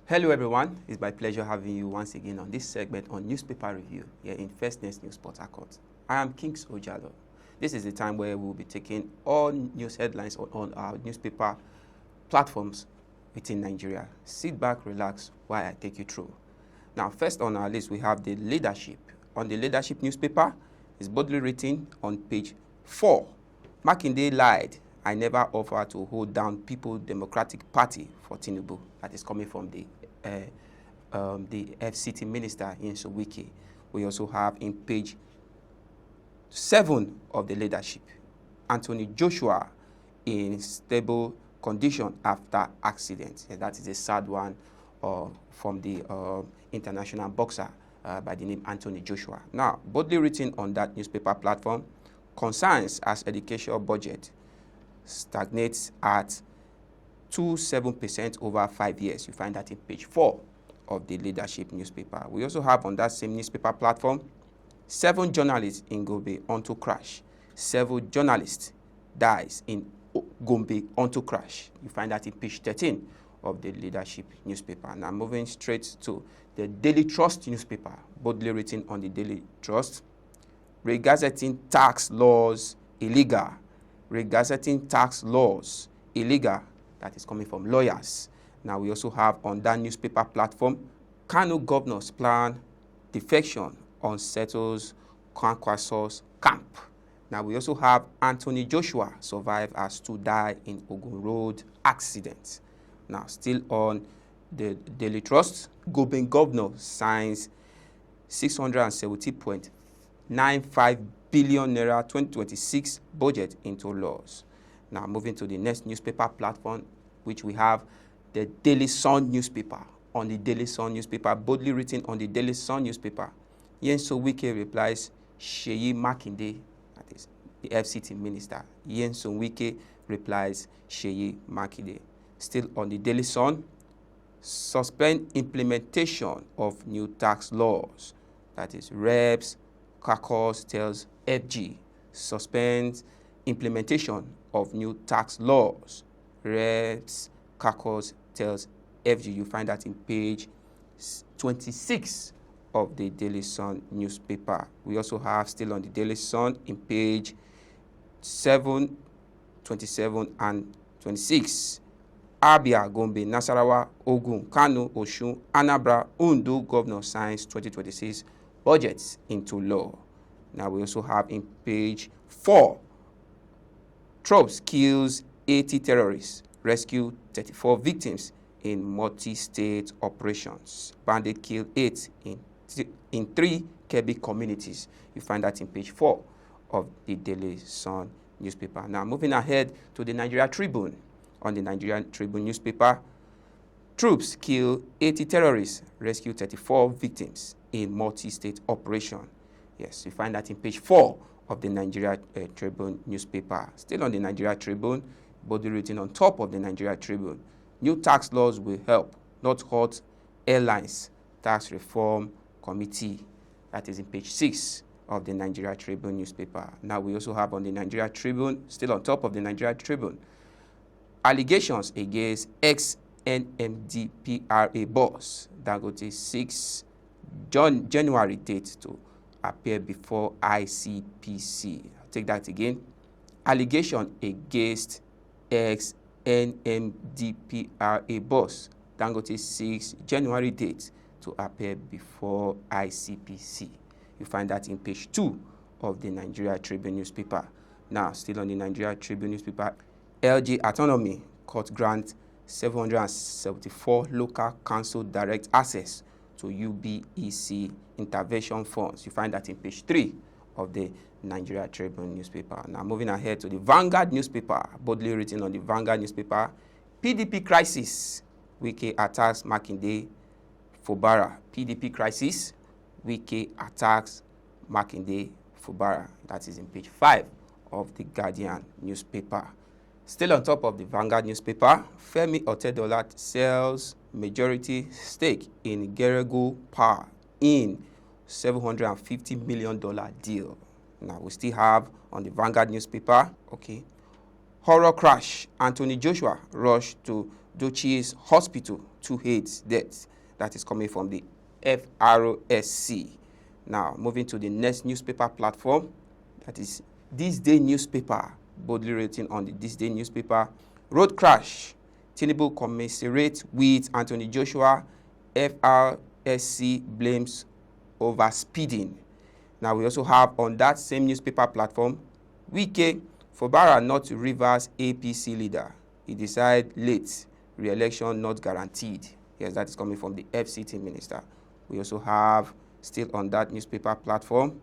Hello everyone, it's my pleasure having you once again on this segment on newspaper review here in First News Port Harcourt. I am Kings Ojalo. This is the time where we'll be taking all news headlines on our newspaper platforms within Nigeria. Sit back, relax while I take you through. Now, first on our list, we have the leadership. On the leadership newspaper, it's boldly written on page 4. Makinde lied. I never offered to hold down People Democratic Party for Tinubu. That is coming from the FCT minister in Wike. We also have in page 7 of the leadership, Anthony Joshua in stable condition after accident. And that is a sad one from the international boxer by the name Anthony Joshua. Now, boldly written on that newspaper platform, concerns as educational budget stagnates at 2.7% over 5 years. You find that in page 4 of the leadership newspaper. We also have on that same newspaper platform, 7 journalists in Gombe onto crash. 7 journalists dies in Gombe onto crash. You find that in page 13 of the leadership newspaper. Now moving straight to the Daily Trust newspaper, boldly written on the Daily Trust, regazetting tax laws illegal. Regazetting tax laws illegal. That is coming from lawyers. Now we also have on that newspaper platform, Kano governors plan defection unsettles Kwankwaso's camp. Now we also have Anthony Joshua survive as 2 die in Ogun Road accident. Now still on the Daily Trust, Gombe governor signs 670.95 billion naira 2026 budget into laws. Now moving to the next newspaper platform, which we have the Daily Sun newspaper. On the Daily Sun newspaper, boldly written on the Daily Sun newspaper, Nyesom Wike replies Seyi Makinde, that is the FCT minister. Nyesom Wike replies Seyi Makinde. Still on the Daily Sun, suspend implementation of new tax laws. That is Reps Caucus tells FG, suspends implementation of new tax laws. Reps Caucus tells FG. You find that in page 26 of the Daily Sun newspaper. We also have still on the Daily Sun in page 7, 27 and 26. Abia, Gombe, Nasarawa, Ogun, Kano, Osun, Anambra, Ondo governor signs 2026 budgets into law. Now we also have in page 4, troops kills 80 terrorists, rescue 34 victims in multi-state operations. Bandit killed 8 in 3 Kebbi communities. You find that in page 4 of the Daily Sun newspaper. Now moving ahead to the Nigerian Tribune. On the Nigerian Tribune newspaper, troops kill 80 terrorists, rescue 34 victims in multi-state operation. Yes, you find that in page 4 of the Nigeria Tribune newspaper. Still on the Nigeria Tribune, boldly written on top of the Nigeria Tribune, new tax laws will help, not hurt airlines. Tax Reform Committee. That is in page 6 of the Nigeria Tribune newspaper. Now we also have on the Nigeria Tribune, still on top of the Nigeria Tribune, allegations against ex-NMDPRA boss Dangote 6 January date to appear before ICPC. I'll take that again. Allegation against ex-NMDPRA boss Dangote 6 January date to appear before ICPC. You find that in page 2 of the Nigeria Tribune newspaper. Now, still on the Nigeria Tribune newspaper, LG Autonomy Court grant 774 local council direct access to UBEC intervention funds. You find that in page 3 of the Nigeria Tribune newspaper. Now moving ahead to the Vanguard newspaper, boldly written on the Vanguard newspaper, PDP crisis, Wike attacks Makinde Fubara. PDP crisis, Wike attacks Makinde Fubara. That is in page 5 of the Guardian newspaper. Still on top of the Vanguard newspaper, Femi Otedola sells majority stake in Geregu Power in $750 million deal. Now we still have on the Vanguard newspaper, okay, horror crash, Anthony Joshua rushed to Duchess Hospital, 2 heads deaths. That is coming from the FRSC. Now, moving to the next newspaper platform, that is This Day newspaper, boldly written on the This Day newspaper. Road crash, Tinubu commiserate with Anthony Joshua, FRSC blames over speeding. Now, we also have on that same newspaper platform, Wike, Fubara not Rivers APC leader. He decided late, re-election not guaranteed. Yes, that is coming from the FCT minister. We also have, still on that newspaper platform,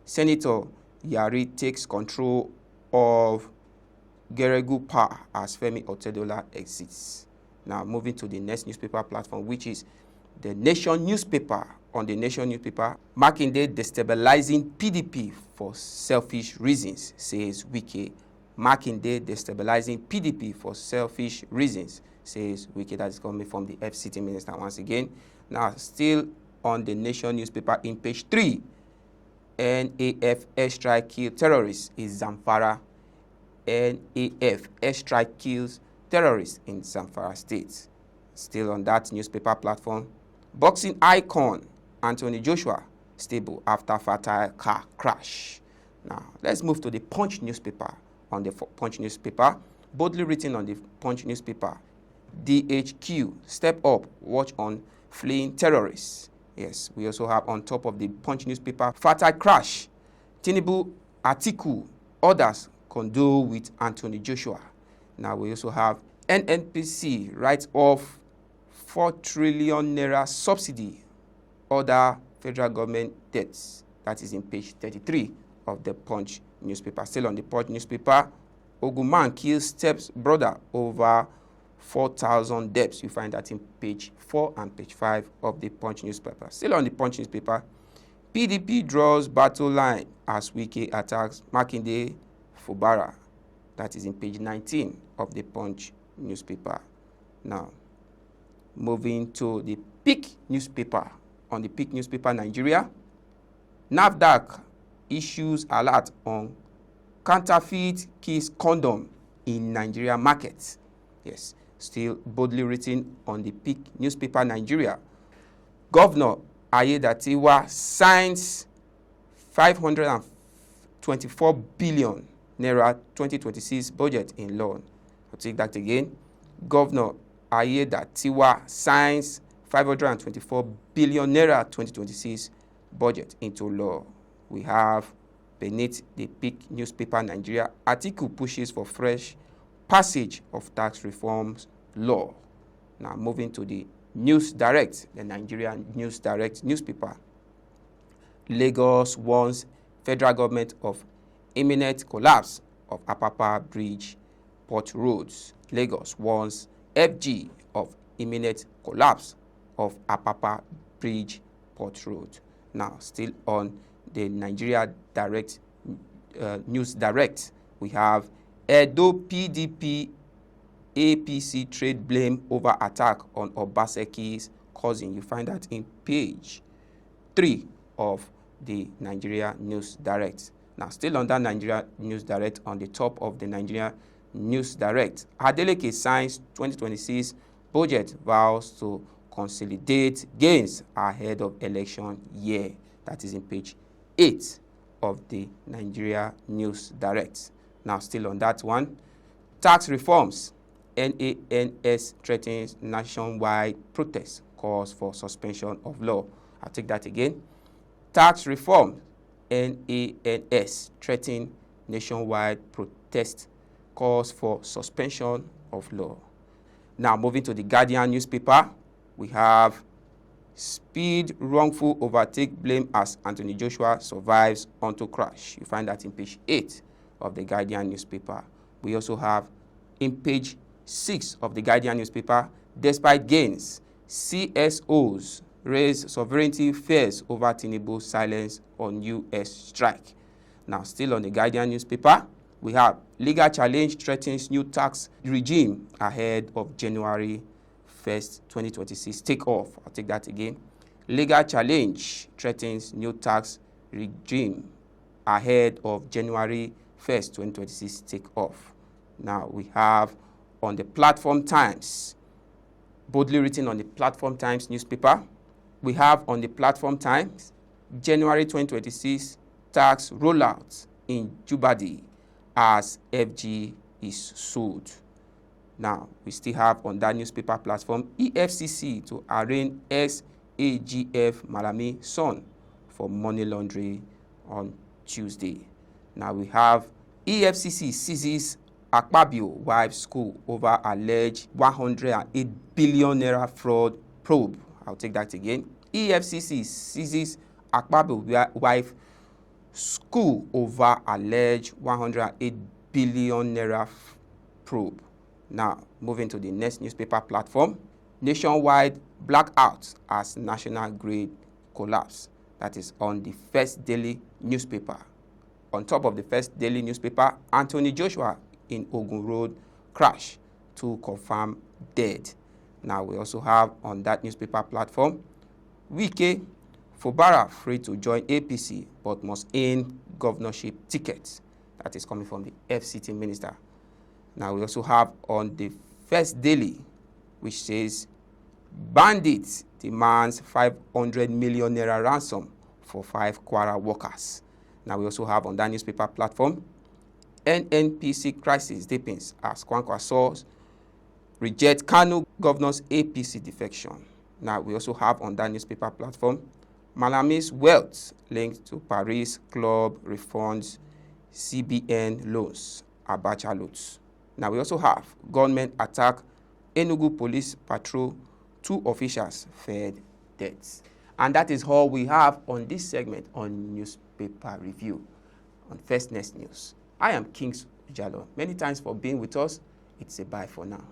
Senator Yari takes control of Geregu Power as Femi Otedola exits. Now, moving to the next newspaper platform, which is the Nation newspaper. On the Nation newspaper, Makinde destabilizing PDP for selfish reasons, says Wike. Makinde destabilizing PDP for selfish reasons, says Wike. That is coming from the FCT minister once again. Now, still on the Nation newspaper, in page 3, NAF airstrike kill terrorists in Zamfara. NAF airstrike kills terrorists in Zamfara state. Still on that newspaper platform, boxing icon Anthony Joshua stable after fatal car crash. Now, let's move to the Punch newspaper. On the Punch newspaper, boldly written on the Punch newspaper, DHQ, step up, watch on fleeing terrorists. Yes, we also have on top of the Punch newspaper, fatal crash, Tinubu, Atiku, others condole with Anthony Joshua. Now, we also have NNPC writes off 4 trillion naira subsidy, other federal government debts. That is in page 33 of the Punch newspaper. Still on the Punch newspaper, Oguman kills step's brother over 4,000 debts. You find that in page 4 and page 5 of the Punch newspaper. Still on the Punch newspaper, PDP draws battle line as Wike attacks Makinde Fubara. That is in page 19 of the Punch newspaper. Now, moving to the Peak newspaper. On the Peak newspaper, Nigeria, NAFDAC issues alert on counterfeit kiss condom in Nigeria market. Yes, still boldly written on the Peak newspaper, Nigeria. Governor Ayedatiwa signs 524 billion naira 2026 budget in law. I'll take that again. Governor Ayedatiwa signs 524 billion naira 2026 budget into law. We have beneath the Peak newspaper, Nigeria, Atiku pushes for fresh passage of tax reforms law. Now, moving to the News Direct, the Nigerian News Direct newspaper. Lagos warns federal government of imminent collapse of Apapa Bridge Port Roads. Lagos warns FG of imminent collapse of Apapa Bridge Port Road. Now, still on the Nigeria Direct News Direct, we have Edo PDP APC trade blame over attack on Obaseki's cousin. You find that in page 3 of the Nigeria News Direct. Now, still on that Nigeria News Direct, on the top of the Nigeria News Direct, Adeleke signs 2026 budget, vows to consolidate gains ahead of election year. That is in page 8 of the Nigeria News Direct. Now, still on that one, tax reforms. NANS threatens nationwide protest, calls for suspension of law. I'll take that again. Tax reform. NANS threatens nationwide protest, calls for suspension of law. Now, moving to the Guardian newspaper, we have speed wrongful overtake blame as Anthony Joshua survives onto crash. You find that in page 8 of the Guardian newspaper. We also have in page 6 of the Guardian newspaper, despite gains, CSOs raise sovereignty fears over Tinubu's silence on U.S. strike. Now, still on the Guardian newspaper, we have legal challenge threatens new tax regime ahead of January 1st, 2026 takeoff. I'll take that again. Legal challenge threatens new tax regime ahead of January 1st, 2026 takeoff. Now, we have on the Platform Times, boldly written on the Platform Times newspaper. We have on the Platform Times, January 2026 tax rollout in Jubadi as FG is sold. Now, we still have on that newspaper platform, EFCC to arraign ex-AGF Malami son for money laundering on Tuesday. Now, we have EFCC seizes Akpabio wife's school over alleged 108 billion naira fraud probe. I'll take that again. EFCC seizes Akpabio wife school over alleged 108 billion naira probe. Now, moving to the next newspaper platform, nationwide blackout as national grid collapse. That is on the First Daily newspaper. On top of the First Daily newspaper, Anthony Joshua in Ogun Road crash, 2 confirmed dead. Now, we also have on that newspaper platform, Wike Fubara free to join APC but must earn governorship tickets. That is coming from the FCT minister. Now, we also have on the First Daily, which says, bandits demands 500 million naira ransom for 5 Kwara workers. Now, we also have on that newspaper platform, NNPC crisis deepens as Kwankwa Source reject Kano governor's APC defection. Now, we also have on that newspaper platform, Malami's wealth linked to Paris Club refunds CBN loans, Abacha loans. Now, we also have gunmen attack Enugu police patrol, 2 officials fed deaths. And that is all we have on this segment on Newspaper Review on First Next News. I am Kings Jalo. Many thanks for being with us. It's a bye for now.